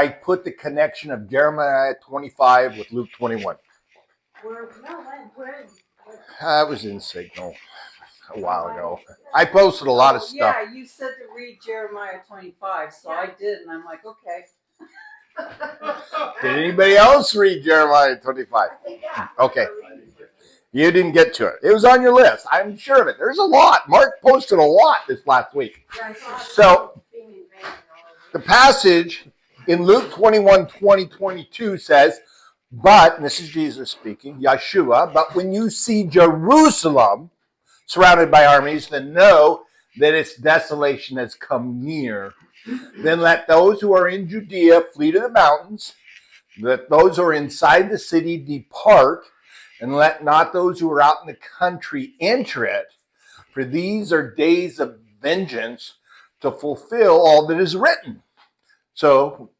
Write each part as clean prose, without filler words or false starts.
I put the connection of Jeremiah 25 with Luke 21. I was in Signal a while ago. I posted a lot of stuff. Yeah, you said to read Jeremiah 25, so I did, and I'm like, okay. Did anybody else read Jeremiah 25? Okay. You didn't get to it. It was on your list. I'm sure of it. There's a lot. Mark posted a lot this last week. So the passage in Luke 21, 22 says, but, and this is Jesus speaking, Yeshua, but when you see Jerusalem surrounded by armies, then know that its desolation has come near. Then let those who are in Judea flee to the mountains. Let those who are inside the city depart. And let not those who are out in the country enter it. For these are days of vengeance to fulfill all that is written. So,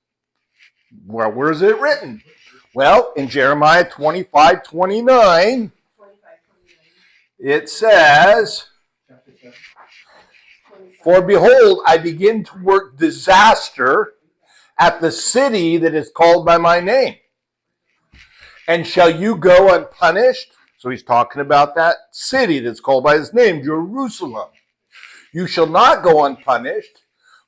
where is it written? Well, in Jeremiah 25, 29, it says, for behold, I begin to work disaster at the city that is called by my name. And shall you go unpunished? So he's talking about that city that's called by his name, Jerusalem. You shall not go unpunished,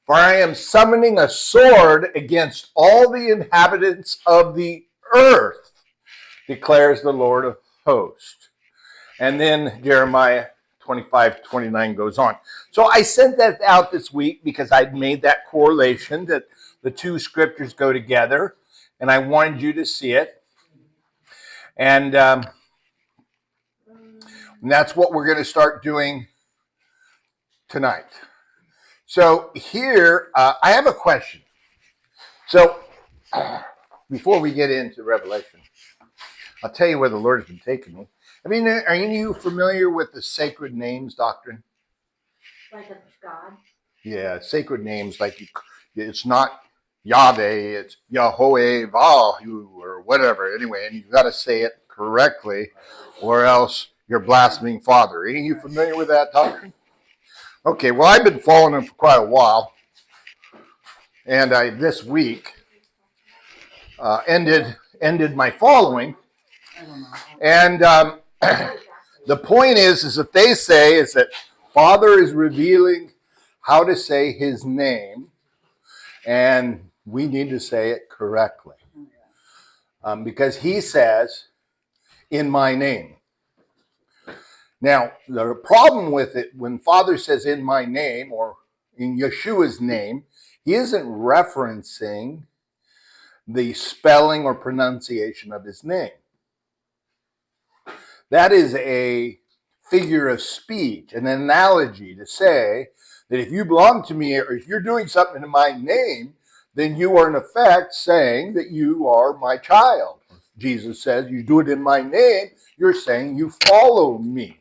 for I am summoning a sword against all the inhabitants of the earth, declares the Lord of hosts. And then Jeremiah 25, 29 goes on. So I sent that out this week because I'd made that correlation that the two scriptures go together, and I wanted you to see it. And that's what we're going to start doing tonight. So here, I have a question. So before we get into Revelation, I'll tell you where the Lord has been taking me. I mean, are any of you familiar with the sacred names doctrine? Like of God? Yeah, sacred names, like it's not Yahweh, it's Yahweh Vahu or whatever. Anyway, and you've got to say it correctly or else you're blaspheming Father. Are any of you familiar with that doctrine? Okay, well, I've been following him for quite a while. And this week ended my following. And the point is that they say is that Father is revealing how to say his name, and we need to say it correctly. Because he says, in my name. Now, the problem with it, when Father says in my name, or in Yeshua's name, he isn't referencing the spelling or pronunciation of his name. That is a figure of speech, an analogy to say that if you belong to me, or if you're doing something in my name, then you are in effect saying that you are my child. Jesus says, you do it in my name, you're saying you follow me.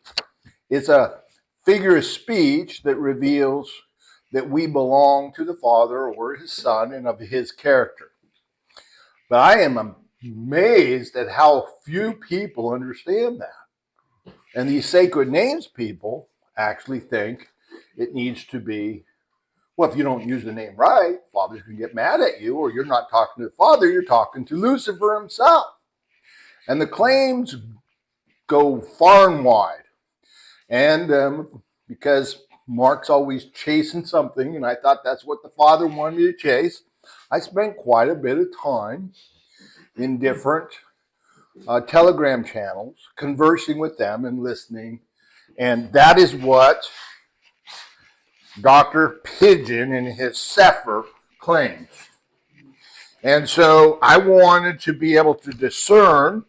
It's a figure of speech that reveals that we belong to the Father or his Son and of his character. But I am amazed at how few people understand that. And these sacred names people actually think it needs to be, well, if you don't use the name right, Father's going to get mad at you, or you're not talking to the Father, you're talking to Lucifer himself. And the claims go far and wide. And because Mark's always chasing something, and I thought that's what the Father wanted me to chase, I spent quite a bit of time in different Telegram channels, conversing with them and listening. And that is what Dr. Pigeon in his Sefer claims. And so I wanted to be able to discern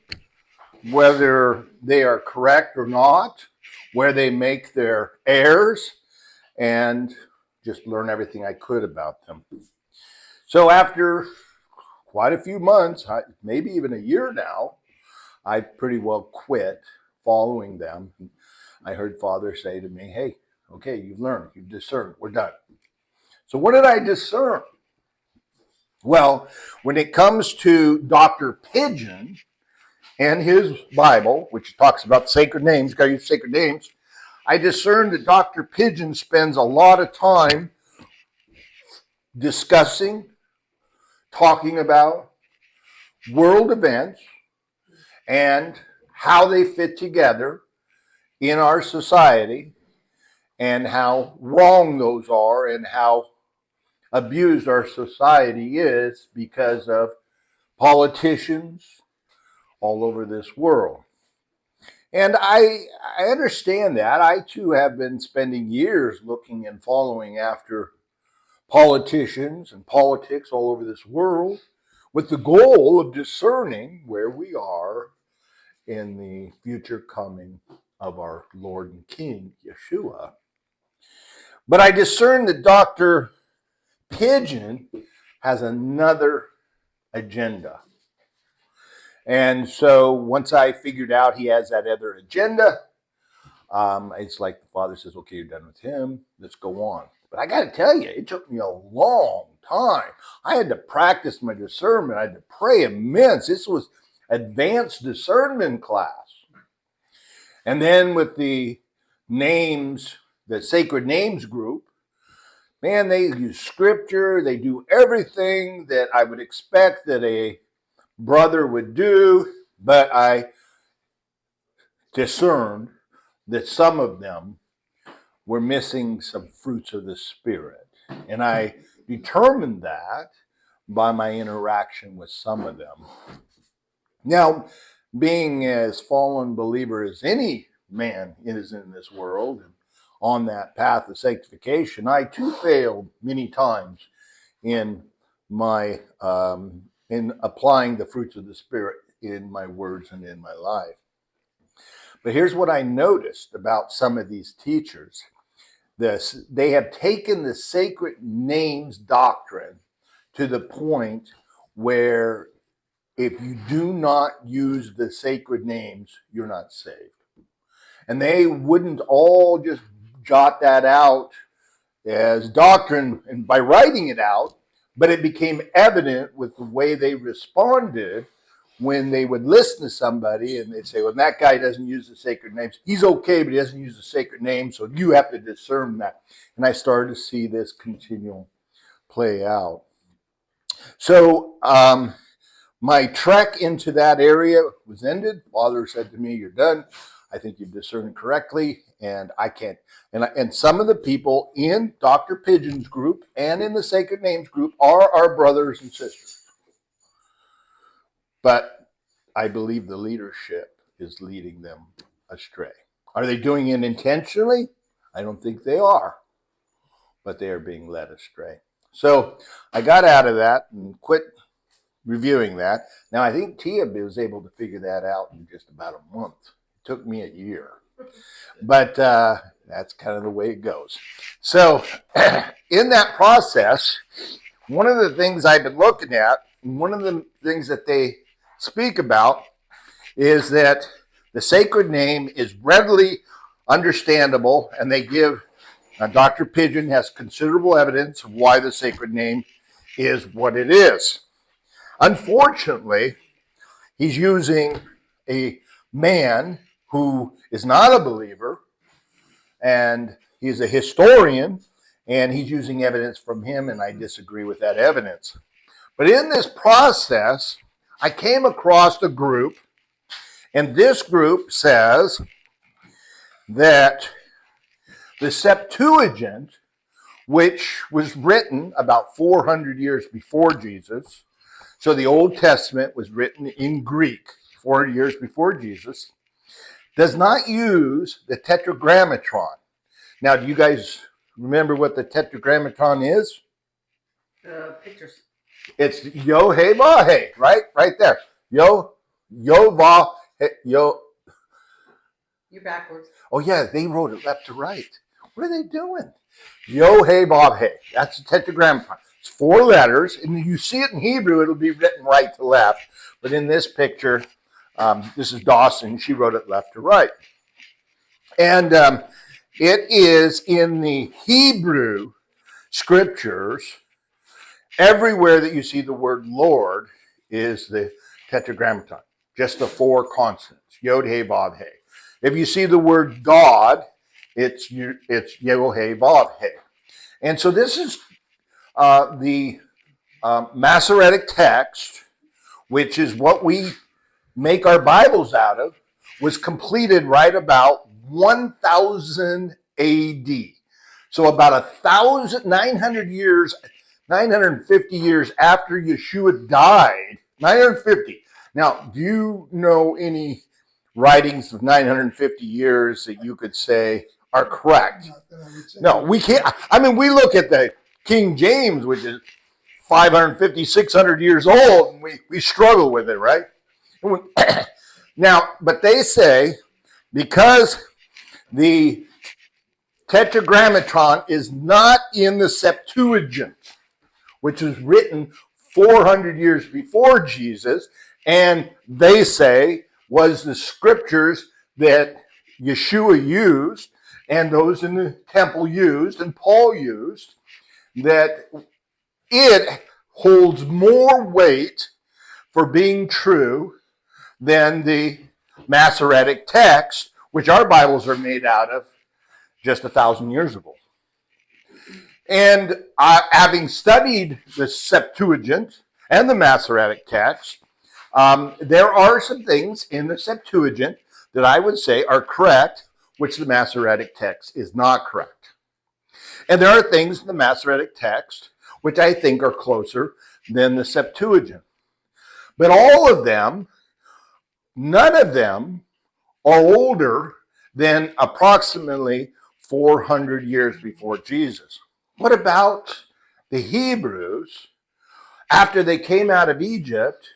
whether they are correct or not, where they make their errors, and just learn everything I could about them. So after quite a few months, maybe even a year now, I pretty well quit following them. I heard Father say to me, hey, okay, you've learned, you've discerned, we're done. So what did I discern? Well, when it comes to Dr. Pigeon and his Bible, which talks about sacred names, got to use sacred names, I discerned that Dr. Pigeon spends a lot of time discussing, talking about world events and how they fit together in our society and how wrong those are and how abused our society is because of politicians all over this world. And I understand that. I too have been spending years looking and following after politicians and politics all over this world with the goal of discerning where we are in the future coming of our Lord and King, Yeshua. But I discern that Dr. Pigeon has another agenda. And so once I figured out he has that other agenda, it's like the Father says, okay, you're done with him. Let's go on. But I got to tell you, it took me a long time. I had to practice my discernment. I had to pray immense. This was advanced discernment class. And then with the names, the sacred names group, man, they use scripture. They do everything that I would expect that a brother would do. But I discerned that some of them were missing some fruits of the Spirit. And I determined that by my interaction with some of them. Now, being as fallen believer as any man is in this world and on that path of sanctification, I too failed many times in my in applying the fruits of the Spirit in my words and in my life. But here's what I noticed about some of these teachers. They have taken the sacred names doctrine to the point where if you do not use the sacred names, you're not saved. And they wouldn't all just jot that out as doctrine and by writing it out, but it became evident with the way they responded when they would listen to somebody and they'd say, well, that guy doesn't use the sacred names. He's okay, but he doesn't use the sacred names, so you have to discern that. And I started to see this continual play out. So my trek into that area was ended. Father said to me, you're done. I think you've discerned correctly, and I can't. And some of the people in Dr. Pigeon's group and in the Sacred Names group are our brothers and sisters. But I believe the leadership is leading them astray. Are they doing it intentionally? I don't think they are. But they are being led astray. So I got out of that and quit reviewing that. Now I think Tia was able to figure that out in just about a month. It took me a year. But that's kind of the way it goes. So in that process, one of the things I've been looking at, one of the things that they speak about is that the sacred name is readily understandable, and they give Dr. Pigeon has considerable evidence of why the sacred name is what it is. Unfortunately, he's using a man who is not a believer, and he's a historian, and he's using evidence from him, and I disagree with that evidence. But in this process, I came across a group, and this group says that the Septuagint, which was written about 400 years before Jesus, so the Old Testament was written in Greek 400 years before Jesus, does not use the Tetragrammaton. Now, do you guys remember what the Tetragrammaton is? Pictures. It's Yo-He-Va-He, right there. Yo-Va-He, Yo. You're backwards. Oh yeah, they wrote it left to right. What are they doing? Yo-He-Va-He. That's the Tetragrammaton. It's 4 letters, and you see it in Hebrew, it'll be written right to left. But in this picture, this is Dawson. She wrote it left to right. And it is in the Hebrew scriptures. Everywhere that you see the word Lord is the Tetragrammaton. Just the 4 consonants. Yod, He, Vav, He. If you see the word God, it's Yod, He, Vav, He. And so this is the Masoretic text, which is what we make our Bibles out of, was completed right about 1000 AD. So about 950 years after Yeshua died, 950. Now, do you know any writings of 950 years that you could say are correct? No, we can't. I mean, we look at the King James, which is 550, 600 years old, and we struggle with it, right? Now, but they say because the Tetragrammaton is not in the Septuagint, which was written 400 years before Jesus, and they say was the scriptures that Yeshua used and those in the temple used and Paul used, that it holds more weight for being true than the Masoretic text, which our Bibles are made out of just 1,000 years ago. And having studied the Septuagint and the Masoretic text, there are some things in the Septuagint that I would say are correct, which the Masoretic text is not correct. And there are things in the Masoretic text which I think are closer than the Septuagint. But all of them, none of them are older than approximately 400 years before Jesus. What about the Hebrews after they came out of Egypt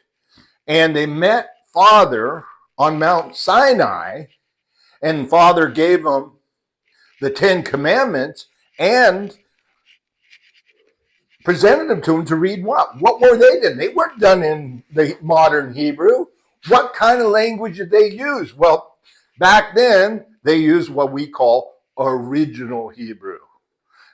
and they met Father on Mount Sinai, and Father gave them the 10 Commandments and presented them to them to read what? What were they then? They weren't done in the modern Hebrew. What kind of language did they use? Well, back then, they used what we call original Hebrew.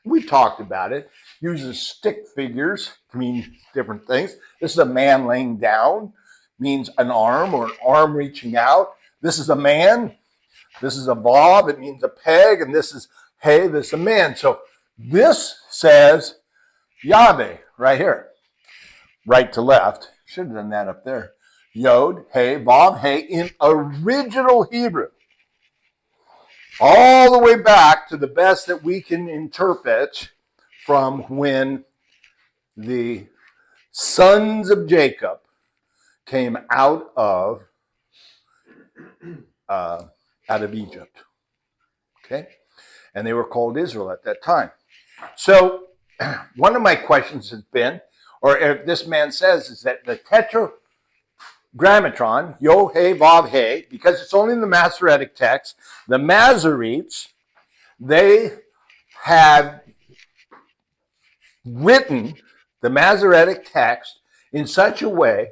We've talked about it. Uses stick figures to mean different things. This is a man laying down, means an arm or an arm reaching out. This is a man. This is a vav, it means a peg. And this is hey, this is a man. So this says Yahweh right here, right to left. Should have done that up there. Yod, hey, vav, hey, in original Hebrew. All the way back to the best that we can interpret from when the sons of Jacob came out of Egypt. Okay? And they were called Israel at that time. So one of my questions has been, or if this man says, is that the Tetragrammaton, Yo, He, Vav, He, because it's only in the Masoretic text, the Masoretes, they had written the Masoretic text in such a way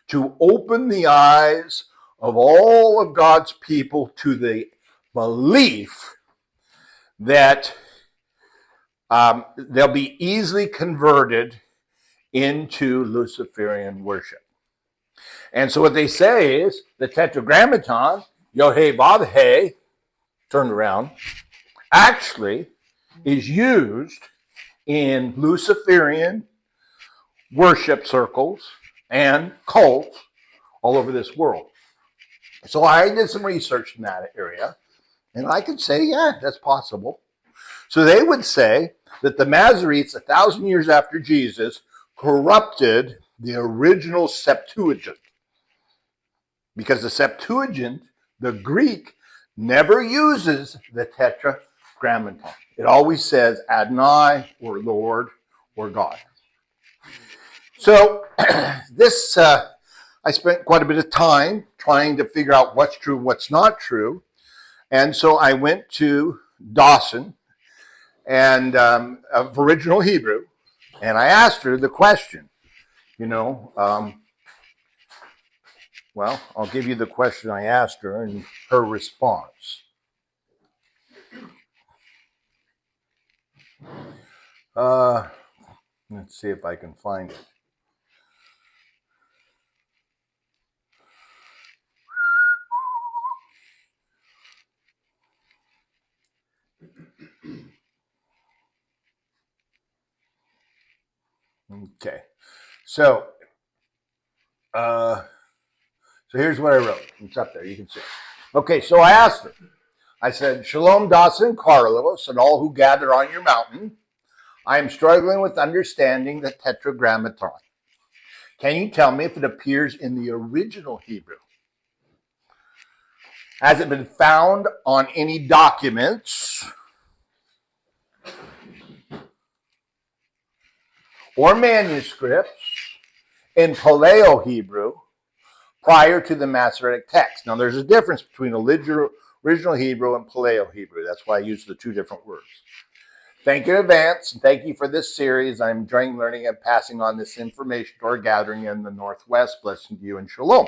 to open the eyes of all of God's people to the belief that they'll be easily converted into Luciferian worship. And so what they say is the Tetragrammaton, Yod-Heh, Vav-Heh, turned around, actually is used in Luciferian worship circles and cults all over this world. So I did some research in that area, and I could say, yeah, that's possible. So they would say that the Masoretes, 1,000 years after Jesus, corrupted the original Septuagint. Because the Septuagint, the Greek, never uses the Tetragrammaton. It always says Adonai or Lord or God. So this, I spent quite a bit of time trying to figure out what's true, what's not true. And so I went to Dawson and of original Hebrew, and I asked her the question, well, I'll give you the question I asked her and her response. Let's see if I can find it. Okay. So, so here's what I wrote. It's up there. You can see it. Okay, so I asked her. I said, Shalom, Dawson, Carlos, and all who gather on your mountain. I am struggling with understanding the Tetragrammaton. Can you tell me if it appears in the original Hebrew? Has it been found on any documents or manuscripts in Paleo-Hebrew prior to the Masoretic text? Now, there's a difference between original Hebrew and Paleo-Hebrew. That's why I use the two different words. Thank you in advance, and thank you for this series. I'm enjoying learning and passing on this information to our gathering in the Northwest. Blessing to you and shalom.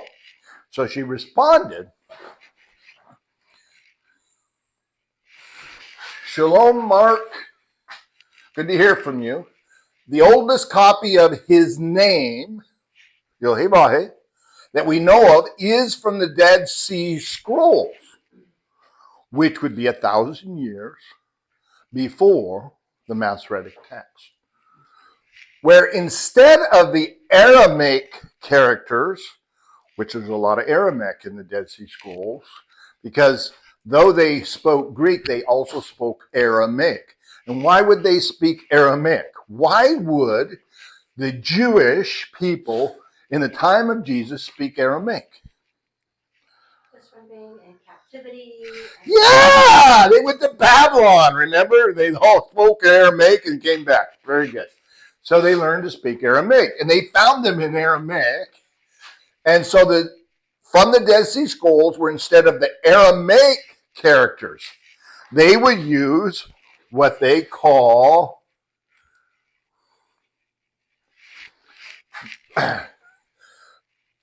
So she responded, Shalom, Mark. Good to hear from you. The oldest copy of his name, Yohevahe, that we know of is from the Dead Sea Scrolls, which would be 1,000 years before the Masoretic text, where instead of the Aramaic characters, which there's a lot of Aramaic in the Dead Sea Scrolls, because though they spoke Greek, they also spoke Aramaic. And why would they speak Aramaic? Why would the Jewish people in the time of Jesus speak Aramaic? Just from being in captivity. Yeah, they went to Babylon, remember? They all spoke Aramaic and came back. Very good. So they learned to speak Aramaic, and they found them in Aramaic. And so from the Dead Sea Scrolls, where instead of the Aramaic characters, they would use what they call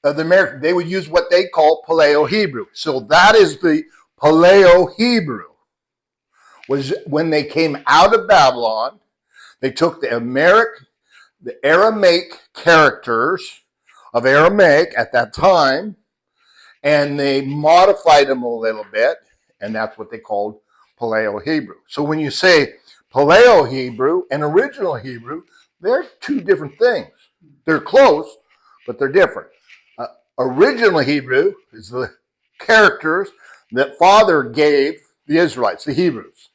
they would use what they call Paleo-Hebrew. So that is the Paleo-Hebrew. Was when they came out of Babylon, they took the Aramaic characters of Aramaic at that time, and they modified them a little bit, and that's what they called Paleo-Hebrew. So when you say Paleo-Hebrew and original Hebrew, they're two different things. They're close, but they're different. Original Hebrew is the characters that Father gave the Israelites, the Hebrews.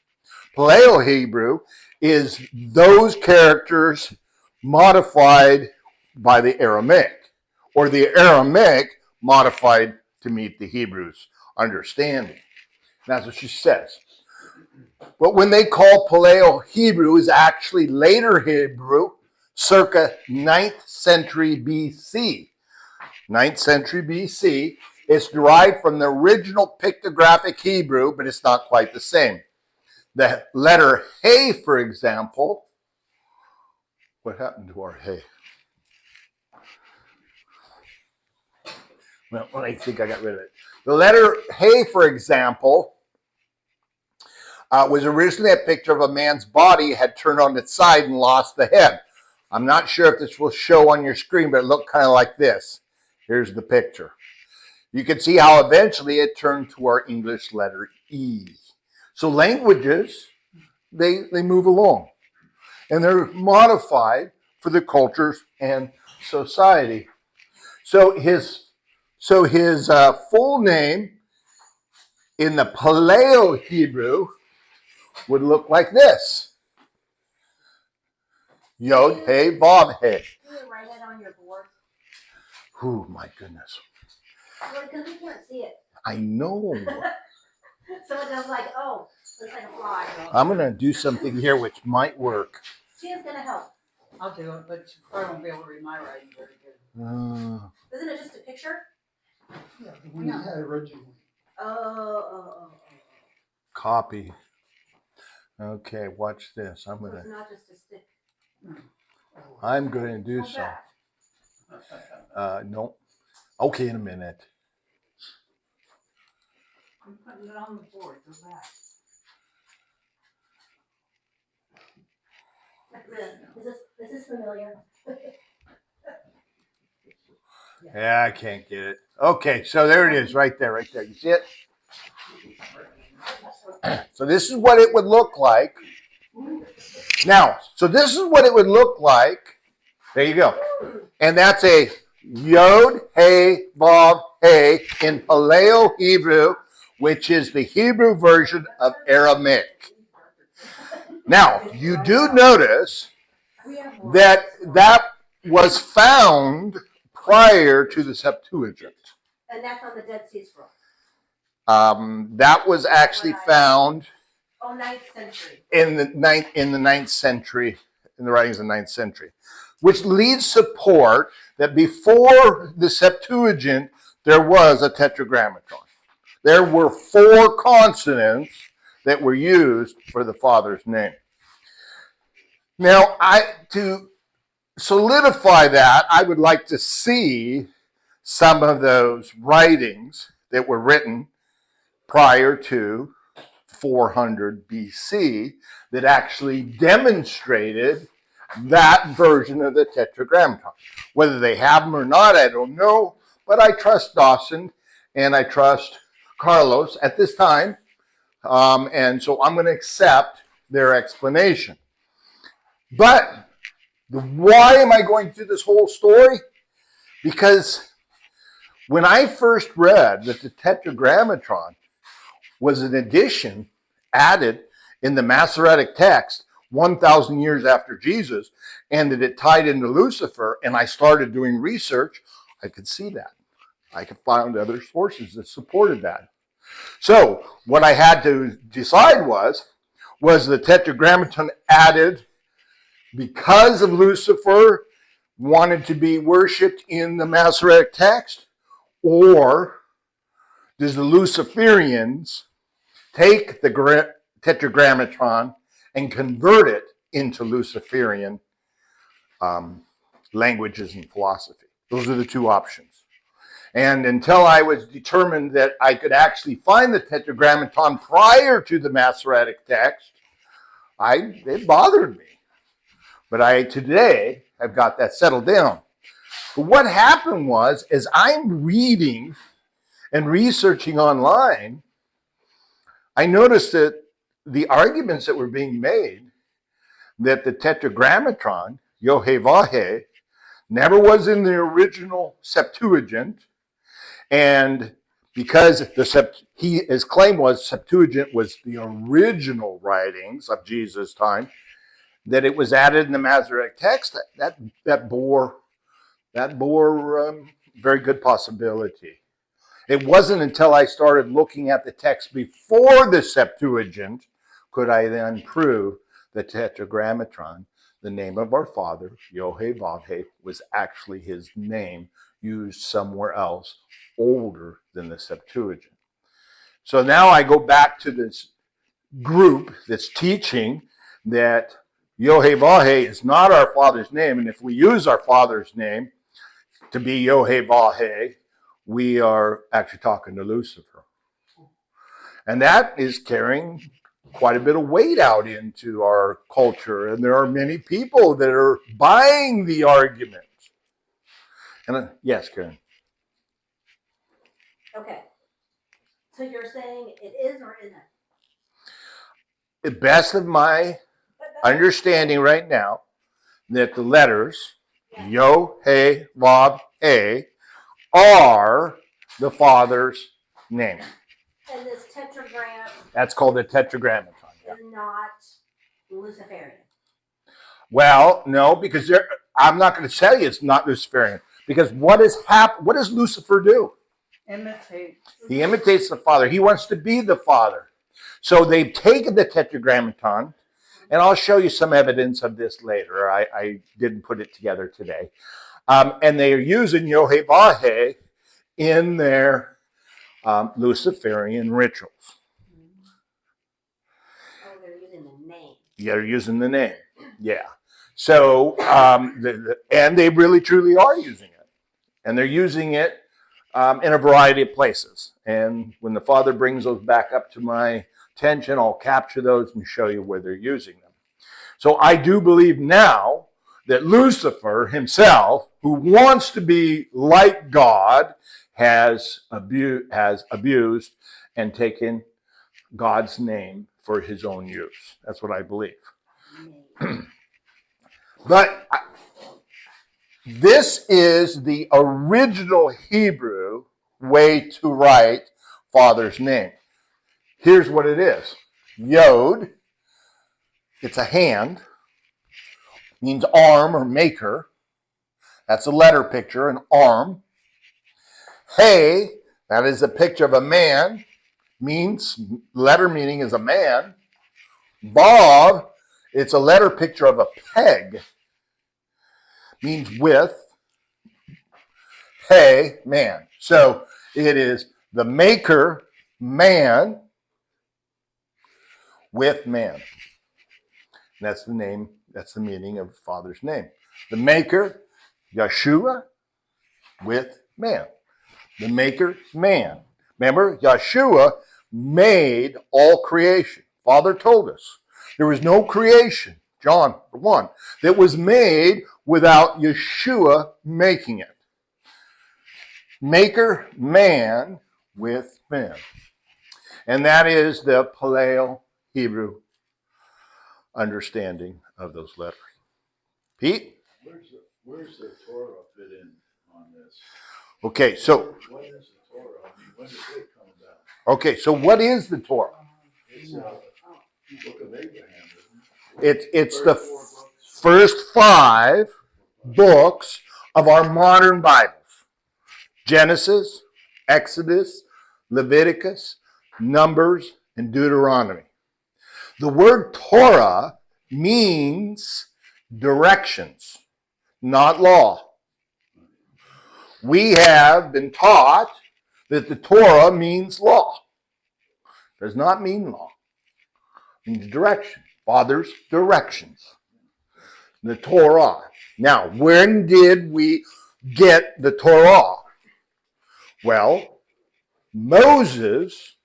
Paleo-Hebrew is those characters modified by the Aramaic, or the Aramaic modified to meet the Hebrews' understanding. That's what she says. But when they call Paleo-Hebrew is actually later Hebrew, circa 9th century BC. 9th century BC. It's derived from the original pictographic Hebrew, but it's not quite the same. The letter Hey, for example, what happened to our Hey? Well, I think I got rid of it. The letter Hey, for example, was originally a picture of a man's body had turned on its side and lost the head. I'm not sure if this will show on your screen, but it looked kind of like this. Here's the picture. You can see how eventually it turned to our English letter E. So languages, they move along, and they're modified for the cultures and society. So his full name in the Paleo-Hebrew would look like this. Yod, Hey, Vav, Hey. Can you write it on your board? Oh, my goodness. Well, because we can't see it. I know. So it does like, oh, looks like a fly. I'm going to do something here which might work. She is going to help. I'll do it, but you probably won't be able to read my writing very good. Isn't it just a picture? Yeah, the one you had originally. Oh. Copy. Okay, watch this. It's not just a stick. I'm going to do Hold so. back. No. Okay, in a minute. I'm putting it on the board, go back. Is this familiar? Yeah, I can't get it. Okay, so there it is, right there. You see it? So this is what it would look like. Now, so this is what it would look like There you go. And that's a Yod, Hey, Vav, Hey in Paleo Hebrew, which is the Hebrew version of Aramaic. Now, you do notice that that was found prior to the Septuagint. And that's on the Dead Sea Scroll. That was actually found Oh, 9th century. in the ninth century, in the writings of the 9th century, which leads support that before the Septuagint, there was a tetragrammaton. There were 4 consonants that were used for the Father's name. Now, to solidify that, I would like to see some of those writings that were written prior to 400 BC that actually demonstrated that version of the Tetragrammaton. Whether they have them or not, I don't know, but I trust Dawson and I trust Carlos at this time, and so I'm going to accept their explanation. But why am I going through this whole story? Because when I first read that the Tetragrammaton was an addition added in the Masoretic text 1,000 years after Jesus, and that it tied into Lucifer, and I started doing research, I could see that. I could find other sources that supported that. So what I had to decide was the Tetragrammaton added because of Lucifer wanted to be worshipped in the Masoretic text, or does the Luciferians take the Tetragrammaton and convert it into Luciferian languages and philosophy? Those are the 2 options. And until I was determined that I could actually find the Tetragrammaton prior to the Masoretic text, it bothered me. But today I've got that settled down. But what happened was, as I'm reading and researching online, I noticed that the arguments that were being made that the Tetragrammaton, Yohe-Vahe, never was in the original Septuagint, and because his claim was Septuagint was the original writings of Jesus' time, that it was added in the Masoretic text, that bore very good possibility. It wasn't until I started looking at the text before the Septuagint could I then prove the Tetragrammaton, the name of our Father, Yohe-Vahe, was actually his name used somewhere else older than the Septuagint. So now I go back to this group that's teaching that Yohe-Vahe is not our Father's name, and if we use our Father's name to be Yohe-Vahe, we are actually talking to Lucifer. And that is carrying quite a bit of weight out into our culture, and there are many people that are buying the argument. And yes, Karen. Okay. So you're saying it is or isn't? The best of my understanding right now, that the letters Yo, He, Vav, He are the Father's name. And this tetragram That's called a Tetragrammaton. Yeah. is not Luciferian. Well, no, because I'm not going to tell you it's not Luciferian. Because what does Lucifer do? Imitate. He imitates the Father. He wants to be the Father. So they've taken the Tetragrammaton, and I'll show you some evidence of this later. I didn't put it together today. And they are using Yohe-Vahe in their Luciferian rituals. Oh, they're using the name. Yeah, they're using the name. Yeah. So, and they really truly are using it. And they're using it in a variety of places. And when the Father brings those back up to my attention, I'll capture those and show you where they're using them. So I do believe now that Lucifer himself, who wants to be like God, has abused and taken God's name for his own use. That's what I believe. But This is the original Hebrew way to write Father's name. Here's what it is. Yod, it's a hand, means arm or maker. That's a letter picture, an arm. Hey, that is a picture of a man, letter meaning is a man. Vav, it's a letter picture of a peg, means with. Hey, man. So it is the maker, man, with man. That's the name, that's the meaning of Father's name. The maker, Yeshua, with man. The maker, man. Remember, Yeshua made all creation. Father told us there was no creation, John 1, that was made without Yeshua making it. Maker, man, with man. And that is the Paleo Hebrew understanding of those letters. Pete? Where's the Torah fit in on this? Okay, so What is the Torah? I mean, when did it come about? okay, so what is the Torah? It's a book of Abraham, isn't it? It's the first 5 books of our modern Bibles. Genesis, Exodus, Leviticus, Numbers, and Deuteronomy. The word Torah means directions, not law. We have been taught that the Torah means law. It does not mean law. It means direction. Father's directions. The Torah. Now, when did we get the Torah? Well, Moses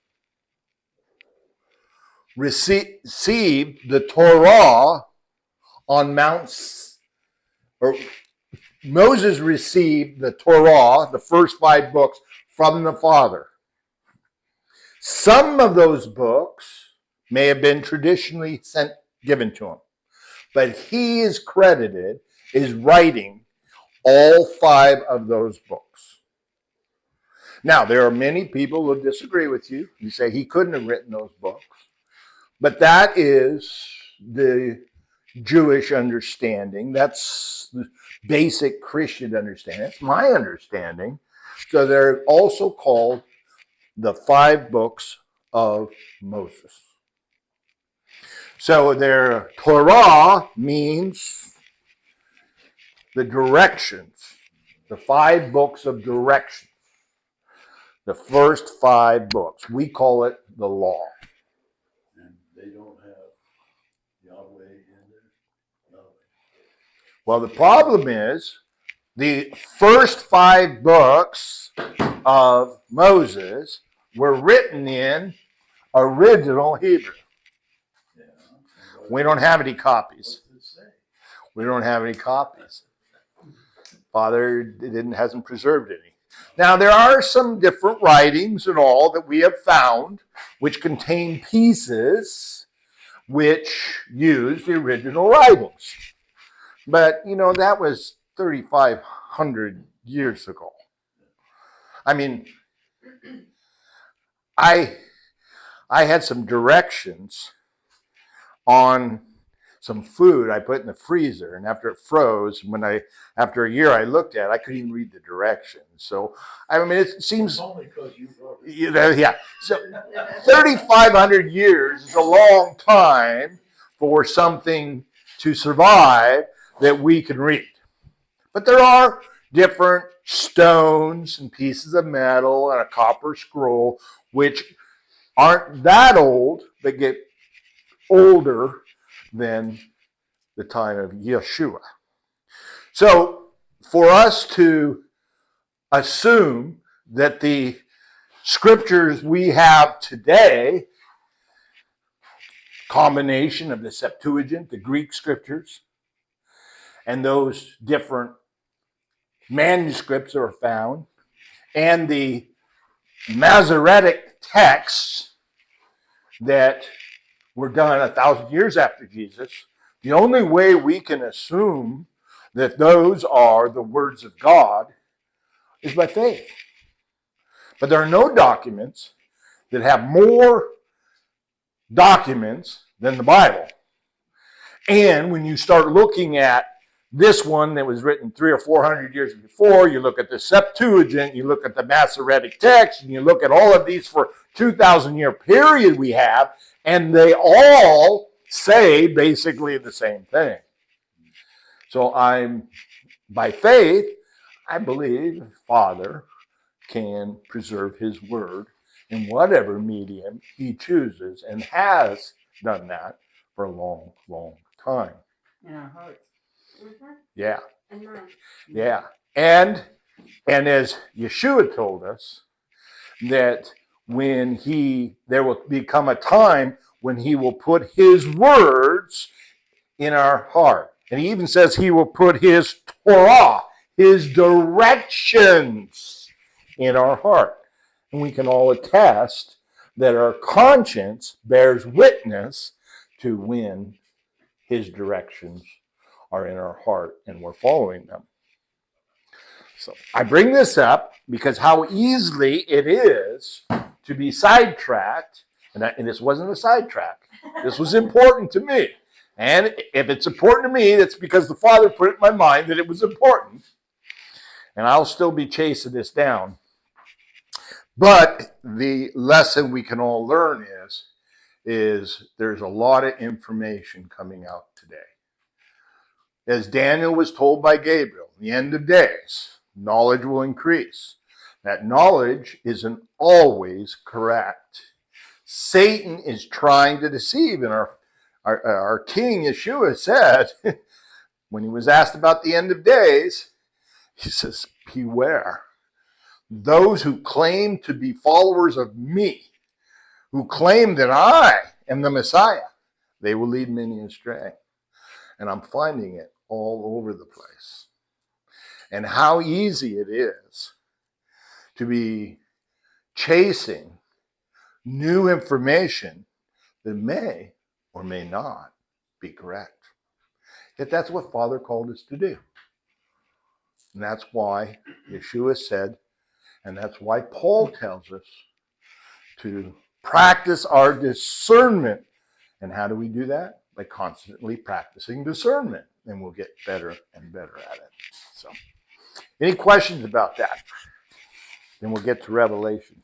received the Torah on Moses received the Torah, the first 5 books, from the Father. Some of those books may have been traditionally given to him, but he is credited as writing all 5 of those books. Now, there are many people who disagree with you. You say he couldn't have written those books. But that is the Jewish understanding. That's the basic Christian understanding. That's my understanding. So they're also called the 5 books of Moses. So their Torah means the directions, the 5 books of directions. The first 5 books. We call it the law. And they don't have Yahweh in there? Yahweh. Well, the problem is the first 5 books of Moses were written in original Hebrew. Yeah. We don't have any copies. What does it say? We don't have any copies. Father hasn't preserved any. Now, there are some different writings and all that we have found which contain pieces which use the original writings. But, that was 3,500 years ago. I mean, I had some directions on some food I put in the freezer, and after it froze, after a year I looked at it, I couldn't even read the directions. So, I mean, it seems... It's only because you wrote it. Yeah. So 3,500 years is a long time for something to survive that we can read. But there are different stones and pieces of metal and a copper scroll which aren't that old, but get older than the time of Yeshua. So for us to assume that the scriptures we have today, combination of the Septuagint, the Greek scriptures, and those different manuscripts that are found, and the Masoretic texts that were done 1,000 years after Jesus, the only way we can assume that those are the words of God is by faith. But there are no documents that have more documents than the Bible. And when you start looking at this one that was written 300 or 400 years before, you look at the Septuagint, you look at the Masoretic text, and you look at all of these for 2,000 year period we have, and they all say basically the same thing. So by faith, I believe Father can preserve his word in whatever medium he chooses, and has done that for a long, long time. In our hearts. Yeah. And mine. Yeah. And as Yeshua told us, that there will become a time when he will put his words in our heart. And he even says he will put his Torah, his directions in our heart. And we can all attest that our conscience bears witness to when his directions are in our heart and we're following them. So I bring this up because how easily it is to be sidetracked, and this wasn't a sidetrack. This was important to me. And if it's important to me, that's because the Father put it in my mind that it was important. And I'll still be chasing this down. But the lesson we can all learn is there's a lot of information coming out today. As Daniel was told by Gabriel, in the end of days, knowledge will increase. That knowledge isn't always correct. Satan is trying to deceive, and our King Yeshua said, when he was asked about the end of days, he says, beware. Those who claim to be followers of me, who claim that I am the Messiah, they will lead many astray. And I'm finding it all over the place. And how easy it is to be chasing new information that may or may not be correct. Yet that's what Father called us to do. And that's why Yeshua said, and that's why Paul tells us to practice our discernment. And how do we do that? By constantly practicing discernment. And we'll get better and better at it. So, any questions about that? Then we'll get to Revelation.